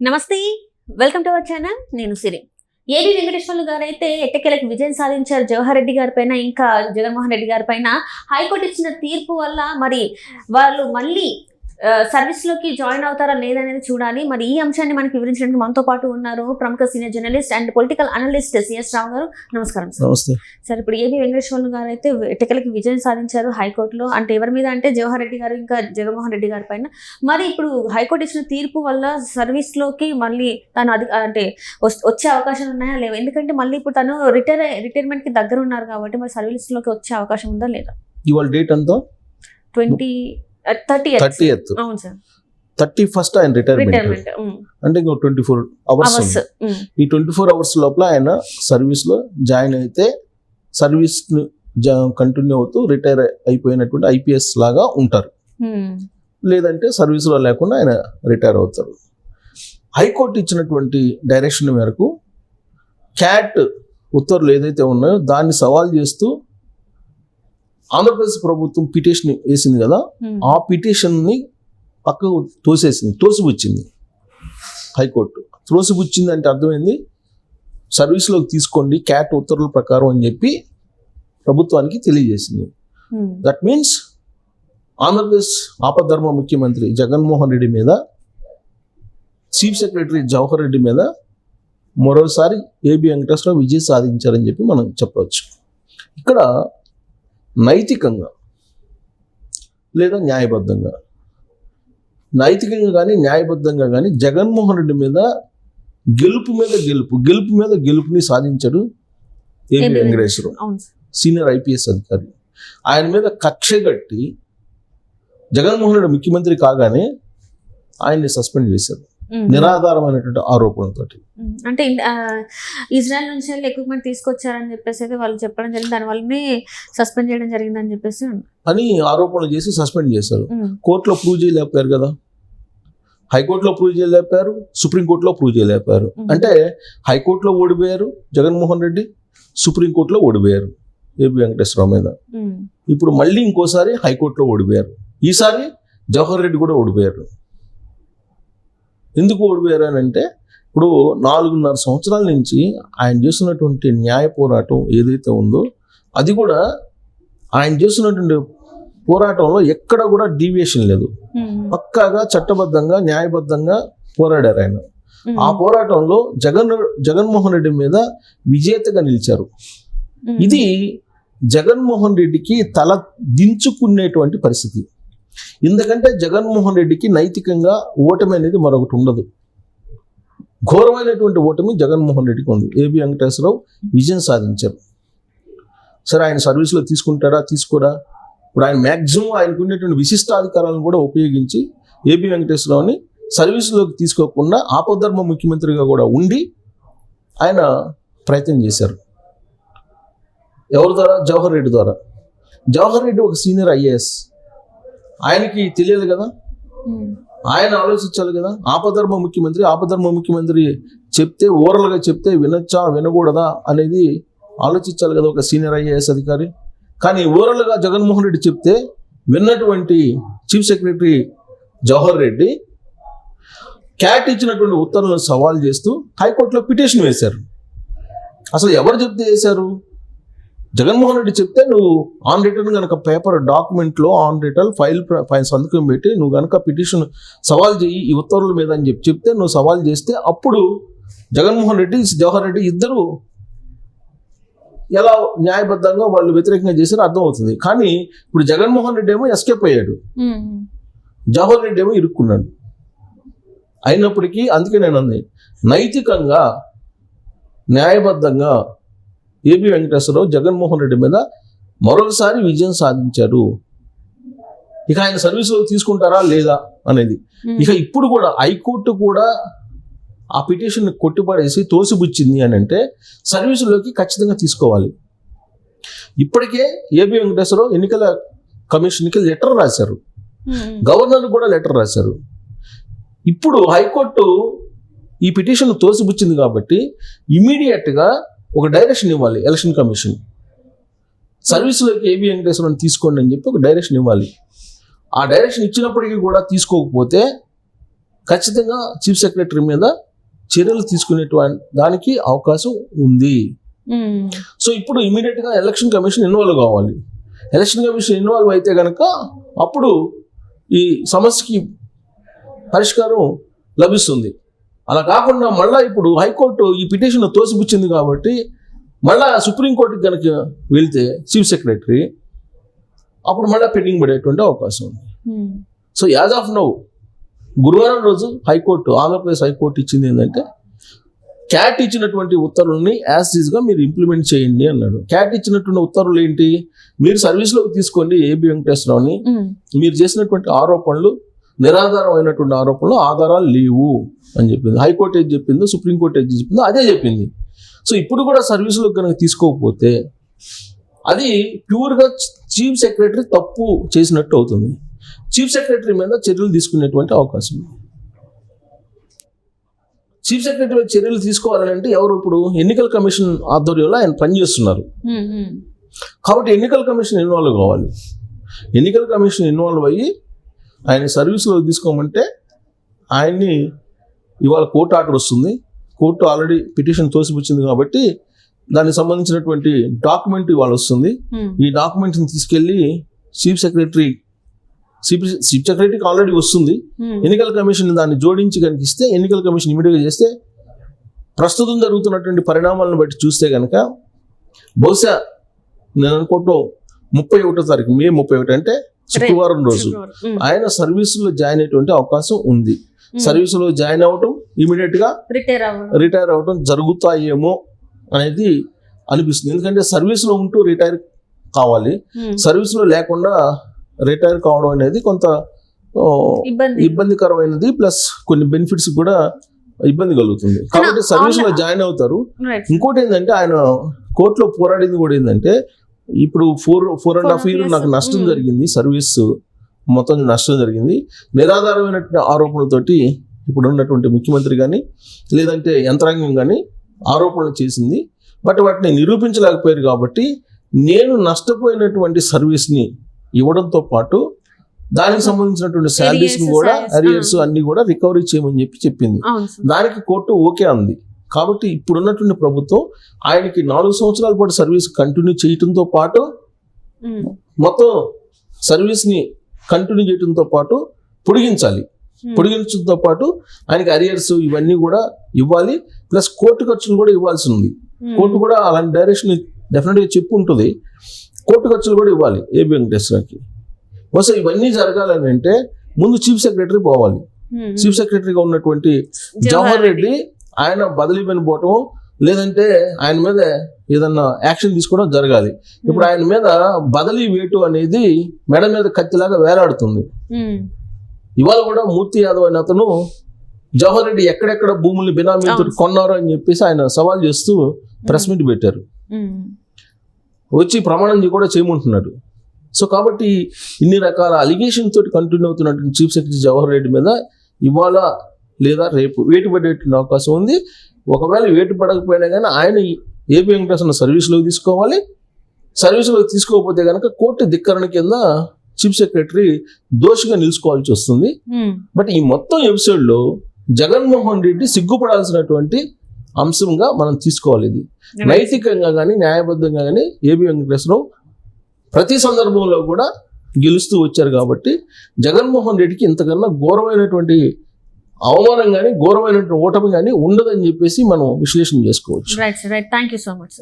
నమస్తే, welcome to our channel. నేను సిరి. AB Venkateswarlu గారు అయితే ఎట్టకేలకు విజయం సాధించారు జవహర్ రెడ్డి గారి పైన, ఇంకా జగన్మోహన్ రెడ్డి గారి పైన. హైకోర్టు ఇచ్చిన తీర్పు వల్ల మరి వాళ్ళు మళ్ళీ సర్వీస్ లోకి జాయిన్ అవుతారా లేదనేది చూడాలి. మరి ఈ అంశాన్ని మనకి వివరించడానికి మనతో పాటు ఉన్నారు ప్రముఖ senior journalist and political analyst CS Rao గారు. నమస్కారం సార్. నమస్తే సార్, ఇప్పుడు ఏబి వెంకటేశ్వర్లు గారు అయితే ఎట్టకేలకు విజయం సాధించారు హైకోర్టులో. అంటే ఎవరి మీద అంటే జవహర్ రెడ్డి గారు ఇంకా జగన్మోహన్ రెడ్డి గారి పైన. మరి ఇప్పుడు హైకోర్టు ఇచ్చిన తీర్పు వల్ల సర్వీస్ లోకి మళ్ళీ తను అంటే వచ్చే అవకాశాలు ఉన్నాయా లేవా? ఎందుకంటే మళ్ళీ ఇప్పుడు తను రిటైర్మెంట్ కి దగ్గర ఉన్నారు కాబట్టి మరి సర్వీస్ లోకి వచ్చే అవకాశం ఉందా లేదా? ఇవాళ డేట్ అంతా 30th. అవును సార్. 31st ఆయన రిటైర్మెంట్ అంటే ఇంకో 24 అవర్స్. ఈ 24 అవర్స్ లోపల ఆయన సర్వీస్ లో జాయిన్ అయితే సర్వీస్ కంటిన్యూ అవుతూ రిటైర్ అయిపోయినటువంటి ఐపీఎస్ లాగా ఉంటారు. లేదంటే సర్వీస్ లో లేకుండా ఆయన రిటైర్ అవుతారు. హైకోర్టు ఇచ్చినటువంటి డైరెక్షన్ మేరకు క్యాట్ ఉత్తర్వులు ఏదైతే ఉన్నాయో దాన్ని సవాల్ చేస్తూ ఆంధ్రప్రదేశ్ ప్రభుత్వం పిటిషన్ వేసింది కదా, ఆ పిటిషన్ ని పక్కకు తోసిపుచ్చింది హైకోర్టు. తోసిపుచ్చింది అంటే అర్థమైంది సర్వీస్లోకి తీసుకోండి క్యాట్ ఉత్తర్వుల ప్రకారం అని చెప్పి ప్రభుత్వానికి తెలియజేసింది. దట్ మీన్స్ ఆంధ్రప్రదేశ్ ఆపద్ధర్మ ముఖ్యమంత్రి జగన్మోహన్ రెడ్డి మీద, చీఫ్ సెక్రటరీ జవహర్ రెడ్డి మీద మరోసారి ఏబి వెంకటేశ్వరరావు విజయం సాధించారని చెప్పి మనం చెప్పవచ్చు. ఇక్కడ నైతికంగా లేదా న్యాయబద్ధంగా, నైతికంగా కానీ న్యాయబద్ధంగా కానీ జగన్మోహన్ రెడ్డి మీద గెలుపుని సాధించాడు ఏబి వెంకటేశ్వరరావు, సీనియర్ ఐపీఎస్ అధికారి. ఆయన మీద కక్ష కట్టి జగన్మోహన్ రెడ్డి ముఖ్యమంత్రి కాగానే ఆయన్ని సస్పెండ్ చేశారు నిరాధారమైనటువంటి ఆరోపణలతోటి. అంటే ఇజ్రాయెల్ నుంచి ఎక్విప్మెంట్ తీసుకొచ్చారని చెప్పేసి అయితే వాళ్ళు చెప్పడం జరిగింది, దానివల్లనే సస్పెండ్ చేయడం జరిగిందని చెప్పేసి అని ఆరోపణలు చేసి సస్పెండ్ చేశారు. కోర్టులో ప్రూవ్ చేయలేకపోయారు కదా, హైకోర్టులో ప్రూవ్ చేయలేకపోయారు, సుప్రీంకోర్టులో ప్రూవ్ చేయలేకపోయారు. అంటే హైకోర్టులో ఓడిపోయారు జగన్మోహన్ రెడ్డి, సుప్రీంకోర్టులో ఓడిపోయారు ఏబి వెంకటేశ్వరరావు మీద. ఇప్పుడు మళ్ళీ ఇంకోసారి హైకోర్టులో ఓడిపోయారు. ఈసారి జవహర్ రెడ్డి కూడా ఓడిపోయారు. ఎందుకు ఓడిపోయారు అని అంటే, ఇప్పుడు 4.5 సంవత్సరాల నుంచి ఆయన చేస్తున్నటువంటి న్యాయ పోరాటం ఏదైతే ఉందో అది కూడా ఆయన చేస్తున్నటువంటి పోరాటంలో ఎక్కడ కూడా డీవియేషన్ లేదు. పక్కాగా చట్టబద్ధంగా న్యాయబద్ధంగా పోరాడారు ఆయన. ఆ పోరాటంలో జగన్మోహన్ రెడ్డి మీద విజేతగా నిలిచారు. ఇది జగన్మోహన్ రెడ్డికి తల దించుకునేటువంటి పరిస్థితి. ఎందుకంటే జగన్మోహన్ రెడ్డికి నైతికంగా ఓటమి అనేది మరొకటి ఉండదు. ఘోరమైనటువంటి ఓటమి జగన్మోహన్ రెడ్డికి ఉంది. ఏబి వెంకటేశ్వరరావు విజయం సాధించారు. సరే, ఆయన సర్వీస్లో తీసుకుంటాడా తీసుకోడా, ఇప్పుడు ఆయన మ్యాక్సిమం ఆయనకు ఉండేటువంటి విశిష్టాధికారాలను కూడా ఉపయోగించి ఏబి వెంకటేశ్వరరావుని సర్వీస్లోకి తీసుకోకుండా ఆపద్ధర్మ ముఖ్యమంత్రిగా కూడా ఉండి ఆయన ప్రయత్నం చేశారు. ఎవరి ద్వారా? జవహర్ రెడ్డి ద్వారా. జవహర్ రెడ్డి ఒక సీనియర్ ఐఏఎస్, ఆయనకి తెలియదు కదా, ఆయన ఆలోచించాలి కదా. ఆపద్ధర్మ ముఖ్యమంత్రి చెప్తే ఓరల్గా చెప్తే వినొచ్చా వినకూడదా అనేది ఆలోచించాలి కదా ఒక సీనియర్ ఐఏఎస్ అధికారి. కానీ ఓరల్గా జగన్మోహన్ రెడ్డి చెప్తే విన్నటువంటి chief secretary Jawahar Reddy cat ఇచ్చినటువంటి ఉత్తర్వులను సవాల్ చేస్తూ హైకోర్టులో పిటిషన్ వేశారు. అసలు ఎవరు చెప్తే వేశారు? జగన్మోహన్ రెడ్డి చెప్తే నువ్వు ఆన్ రిటర్న్ కనుక పేపర్ డాక్యుమెంట్లో ఆన్ రిటర్న్ ఫైల్ సంతకం పెట్టి నువ్వు కనుక పిటిషన్ సవాల్ చేయి ఈ ఉత్తర్వుల మీద అని చెప్తే నువ్వు సవాల్ చేస్తే అప్పుడు జగన్మోహన్ రెడ్డి జవహర్ రెడ్డి ఇద్దరు ఎలా న్యాయబద్ధంగా వాళ్ళు వ్యతిరేకంగా చేశారో అర్థమవుతుంది. కానీ ఇప్పుడు జగన్మోహన్ రెడ్డి ఏమో ఎస్కేప్ అయ్యాడు, జవహర్ రెడ్డి ఏమో ఇరుక్కున్నాడు. అయినప్పటికీ అందుకే నేను అంది, నైతికంగా న్యాయబద్ధంగా ఏబి వెంకటేశ్వరరావు జగన్మోహన్ రెడ్డి మీద మరొకసారి విజయం సాధించారు. ఇక ఆయన సర్వీస్లో తీసుకుంటారా లేదా అనేది. ఇక ఇప్పుడు కూడా హైకోర్టు కూడా ఆ పిటిషన్ కొట్టిపడేసి తోసిపుచ్చింది అని అంటే సర్వీసులోకి ఖచ్చితంగా తీసుకోవాలి. ఇప్పటికే ఏబి వెంకటేశ్వరరావు ఎన్నికల కమిషన్కి లెటర్ రాశారు, గవర్నర్ కూడా లెటర్ రాశారు. ఇప్పుడు హైకోర్టు ఈ పిటిషన్ తోసిపుచ్చింది కాబట్టి ఇమీడియట్గా ఒక డైరెక్షన్ ఇవ్వాలి ఎలక్షన్ కమిషన్. సర్వీసులోకి ఏబి వెంకటేశ్వరరావుని తీసుకోండి అని చెప్పి ఒక డైరెక్షన్ ఇవ్వాలి. ఆ డైరెక్షన్ ఇచ్చినప్పటికీ కూడా తీసుకోకపోతే ఖచ్చితంగా చీఫ్ సెక్రటరీ మీద చర్యలు తీసుకునేటువంటి దానికి అవకాశం ఉంది. సో ఇప్పుడు ఇమీడియట్ గా ఎలక్షన్ కమిషన్ ఇన్వాల్వ్ కావాలి. ఎలక్షన్ కమిషన్ ఇన్వాల్వ్ అయితే కనుక అప్పుడు ఈ సమస్యకి పరిష్కారం లభిస్తుంది. అలా కాకుండా మళ్ళీ ఇప్పుడు హైకోర్టు ఈ పిటిషన్ తోసిపుచ్చింది కాబట్టి మళ్ళా సుప్రీంకోర్టుకి కనుక వెళ్తే చీఫ్ సెక్రటరీ అప్పుడు మళ్ళీ పెండింగ్ పడేటువంటి అవకాశం ఉంది. సో యాజ్ ఆఫ్ నౌ గురువారం రోజు హైకోర్టు, ఆంధ్రప్రదేశ్ హైకోర్టు ఇచ్చింది ఏంటంటే క్యాట్ ఇచ్చినటువంటి ఉత్తర్వుల్ని యాజ్ ఈజ్గా మీరు ఇంప్లిమెంట్ చేయండి అన్నాడు. క్యాట్ ఇచ్చినటువంటి ఉత్తర్వులు ఏంటి? మీరు సర్వీస్లోకి తీసుకోండి ఏబి వెంకటేశ్వరరావుని, మీరు చేసినటువంటి ఆరోపణలు నిరాధారమైనటువంటి ఆరోపణలు, ఆధారాలు లేవు అని చెప్పింది. హైకోర్టు ఏది చెప్పిందో, సుప్రీంకోర్టు ఏది చెప్పిందో అదే చెప్పింది. సో ఇప్పుడు కూడా సర్వీసులోకి కనుక తీసుకోకపోతే అది ప్యూర్గా చీఫ్ సెక్రటరీ తప్పు చేసినట్టు అవుతుంది. చీఫ్ సెక్రటరీ మీద చర్యలు తీసుకునేటువంటి అవకాశం ఉంది. చీఫ్ సెక్రటరీ మీద చర్యలు తీసుకోవాలంటే ఎవరు? ఇప్పుడు ఎన్నికల కమిషన్ ఆధ్వర్యంలో ఆయన పనిచేస్తున్నారు కాబట్టి ఎన్నికల కమిషన్ ఇన్వాల్వ్ కావాలి. ఎన్నికల కమిషన్ ఇన్వాల్వ్ అయ్యి ఆయన సర్వీస్లో తీసుకోమంటే ఆయన్ని ఇవాళ కోర్టు ఆర్డర్ వస్తుంది. కోర్టు ఆల్రెడీ పిటిషన్ తోసిపుచ్చింది కాబట్టి దానికి సంబంధించినటువంటి డాక్యుమెంట్ ఇవాళ వస్తుంది. ఈ డాక్యుమెంట్ని తీసుకెళ్లి చీఫ్ సెక్రటరీకి ఆల్రెడీ వస్తుంది. ఎన్నికల కమిషన్ దాన్ని జోడించి కనుక ఇస్తే, ఎన్నికల కమిషన్ ఇమీడియట్గా చేస్తే, ప్రస్తుతం జరుగుతున్నటువంటి పరిణామాలను బట్టి చూస్తే కనుక బహుశా నేను అనుకోవటం 31వ తారీఖు మే 31 అంటే శుక్రవారం రోజు ఆయన సర్వీసులో జాయిన్ అయ్యేటువంటి అవకాశం ఉంది. సర్వీసులో జాయిన్ అవ్వటం, ఇమీడియట్ గా రిటైర్ అవ్వటం జరుగుతాయేమో అనేది అనిపిస్తుంది. ఎందుకంటే సర్వీస్లో ఉంటూ రిటైర్ కావాలి, సర్వీస్లో లేకుండా రిటైర్ కావడం అనేది కొంత ఇబ్బందికరమైనది, ప్లస్ కొన్ని బెనిఫిట్స్ కూడా ఇబ్బంది కలుగుతుంది. కాబట్టి సర్వీస్లో జాయిన్ అవుతారు. ఇంకోటి ఏంటంటే ఆయన కోర్టులో పోరాడింది కూడా ఏంటంటే, ఇప్పుడు 4.5 years నాకు నష్టం జరిగింది, సర్వీస్ మొత్తం నష్టం జరిగింది, నిరాధారమైన ఆరోపణలతోటి ఇప్పుడు ఉన్నటువంటి ముఖ్యమంత్రి కానీ లేదంటే యంత్రాంగం కానీ ఆరోపణలు చేసింది. బట్ వాటిని నిరూపించలేకపోయారు కాబట్టి నేను నష్టపోయినటువంటి సర్వీస్ని ఇవ్వడంతో పాటు దానికి సంబంధించినటువంటి శాలరీస్ని కూడా, అరియర్స్ అన్ని కూడా రికవరీ చేయమని చెప్పింది. దానికి కోర్టు ఓకే అంది. కాబట్టి ఇప్పుడున్నటువంటి ప్రభుత్వం ఆయనకి 4 సంవత్సరాల పాటు సర్వీస్ కంటిన్యూ చేయడంతో పాటు, మొత్తం సర్వీస్ని కంటిన్యూ చేయడంతో పాటు పొడిగించాలి. పొడిగించడంతో పాటు ఆయనకి అరియర్స్ ఇవన్నీ కూడా ఇవ్వాలి, ప్లస్ కోర్టు ఖర్చులు కూడా ఇవ్వాల్సి ఉంది. కోర్టు కూడా అలాంటి డైరెక్షన్ డెఫినెట్గా చెప్పు ఉంటుంది. కోర్టు ఖర్చులు కూడా ఇవ్వాలి ఏబి వెంకటేశ్వరకి. బహుశా ఇవన్నీ జరగాలని అంటే ముందు చీఫ్ సెక్రటరీ పోవాలి. చీఫ్ సెక్రటరీగా ఉన్నటువంటి జవహర్ రెడ్డి ఆయన బదిలీ పోవటం, లేదంటే ఆయన మీద ఏదన్నా యాక్షన్ తీసుకోవడం జరగాలి. ఇప్పుడు ఆయన మీద బదిలీ వేటు అనేది మెడ మీద కత్తిలాగా వేలాడుతుంది. ఇవాళ కూడా మూర్తి యాదవ్ అనే అతను జవహర్ రెడ్డి ఎక్కడెక్కడ భూముల్ని బినామీలతో కొన్నారు అని చెప్పేసి ఆయన సవాల్ చేస్తూ ప్రెస్ మీట్ పెట్టారు. వచ్చి ప్రమాణం కూడా చేయమంటున్నాడు. సో కాబట్టి ఇన్ని రకాల అలిగేషన్ తోటి కంటిన్యూ అవుతున్నటువంటి చీఫ్ సెక్రటరీ జవహర్ రెడ్డి మీద ఇవాళ లేదా రేపు వేటు పడేటువంటి అవకాశం ఉంది. ఒకవేళ వేటు పడకపోయినా కానీ ఆయన ఏబి వెంకటేశ్వర సర్వీస్లోకి తీసుకోవాలి. సర్వీస్లోకి తీసుకోకపోతే కనుక కోర్టు ధిక్కరణ కింద చీఫ్ సెక్రటరీ దోషిగా నిలుచుకోవాల్సి వస్తుంది. బట్ ఈ మొత్తం ఎపిసోడ్లో జగన్మోహన్ రెడ్డి సిగ్గుపడాల్సినటువంటి అంశంగా మనం తీసుకోవాలి. ఇది నైతికంగా కానీ న్యాయబద్ధంగా కానీ ఏబి వెంకటేశ్వరరావు ప్రతి సందర్భంలో కూడా గెలుస్తూ వచ్చారు కాబట్టి జగన్మోహన్ రెడ్డికి ఇంతకన్నా ఘోరమైనటువంటి అవమానం కానీ ఘోరమైనటువంటి ఓటమి కానీ ఉండదని చెప్పేసి మనం విశ్లేషణ చేసుకోవచ్చు. Right. Thank you so much.